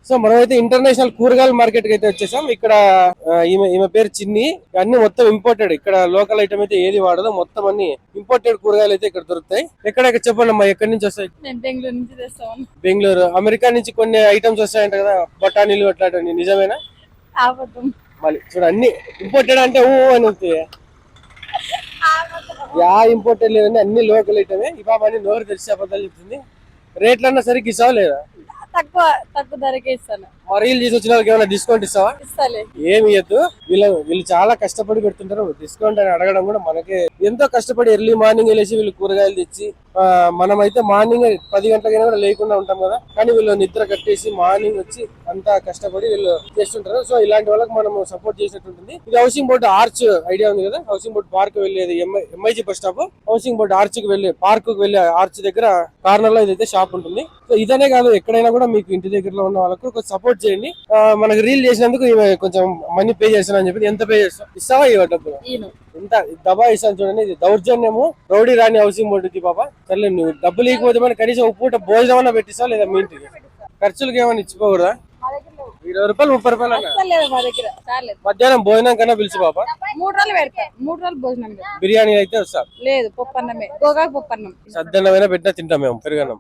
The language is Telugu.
సో మనమైతే ఇంటర్నేషనల్ కూరగాయల మార్కెట్ కి అయితే వచ్చేసాం. ఇక్కడ ఈమె పేరు చిన్ని. అన్ని మొత్తం ఇంపోర్టెడ్. ఇక్కడ లోకల్ ఐటమ్ అయితే ఏది వాడదు, మొత్తం అన్ని ఇంపోర్టెడ్ కూరగాయలు అయితే ఇక్కడ దొరుకుతాయి. ఎక్కడ చెప్పండి అమ్మా, ఎక్కడి నుంచి వస్తాయి? బెంగళూరు నుంచి తెస్తాం. బెంగళూరు, అమెరికా నుంచి కొన్ని ఐటమ్స్ వస్తాయంట కదా, బఠానీలు అట్లాంటివి, నిజమేనా? ఆపదం మళ్ళీ చూడు అన్ని ఇంపోర్టెడ్ అంటే ఊ అని వస్తాయి. యా ఇంపోర్టెడ్ లేదండి, అన్ని లోకల్ ఐటమే. ఈ బాబా అన్ని నోరు తెలిసి అబద్ధాలు చెప్తుంది. రేట్లన్నా సరిగ్గా ఇస్తావా లేదా? తక్కువ తక్కువ ధరకే ఇస్తాను. రీల్ చేసి వచ్చిన వాళ్ళకి ఏమైనా డిస్కౌంట్ ఇస్తావా? ఇస్తాలే. ఏమి ఇవ్వద్దు. వీళ్ళు చాలా కష్టపడి పెడుతుంటారు. డిస్కౌంట్ అని అడగడం కూడా మనకే ఎంతో కష్టపడి ఎర్లీ మార్నింగ్ వెళ్ళేసి వీళ్ళు కూరగాయలు తెచ్చి, మనమైతే మార్నింగ్ 10 గంటలకైనా కూడా లేకుండా ఉంటాం కదా, కానీ వీళ్ళు నిద్ర కట్టేసి మార్నింగ్ వచ్చి అంతా కష్టపడి వీళ్ళు చేస్తుంటారు. సో ఇలాంటి వాళ్ళకి మనం సపోర్ట్ చేసినట్టు ఉంటుంది. ఇది హౌసింగ్ బోర్డు ఆర్చ్ ఐడియా ఉంది కదా, హౌసింగ్ బోర్డు పార్క్ వెళ్ళేది MIG bus stop, housing board arch కి వెళ్ళి పార్క్ కి వెళ్ళే ఆర్చ్ దగ్గర కార్నర్ లో ఇదైతే షాప్ ఉంటుంది. సో ఇదనే కాదు, ఎక్కడైనా కూడా మీకు ఇంటి దగ్గరలో ఉన్న వాళ్ళకు కొంచెం సపోర్ట్ చేయండి. మనకు రీల్ చేసినందుకు కొంచెం మనీ పే చేస్తాను అని చెప్పి. ఎంత పే చేస్తావు? ఇస్తావా ఇవ్వ డబ్బులు? ఇంత దబా ఇస్తాను చూడండి. ఇది దౌర్జన్యము, రౌడీ రాని హౌసింగ్ బోర్డుకి బాబా. సర్లే, నువ్వు డబ్బులు ఇవ్వకపోతే మన కనీసం ఒక పూట భోజనం అన్నా పెట్టిస్తావు లేదా? మీ ఇంటికి ఖర్చులకి ఏమైనా ఇచ్చిపోకూడదా? 20 రూపాయలు 30 రూపాయలు మధ్యాహ్నం భోజనం కన్నా పిలిచి బాబా. 3 రోజులు పెడతా, 3 రోజులు భోజనం బిర్యానీ అయితే వస్తా లేదు, పప్పు అన్నమే, గోగాకు పప్పు అన్నం, సద్దన్నమైనా పెట్టినా తింటాం మేము, పెరుగన్నం.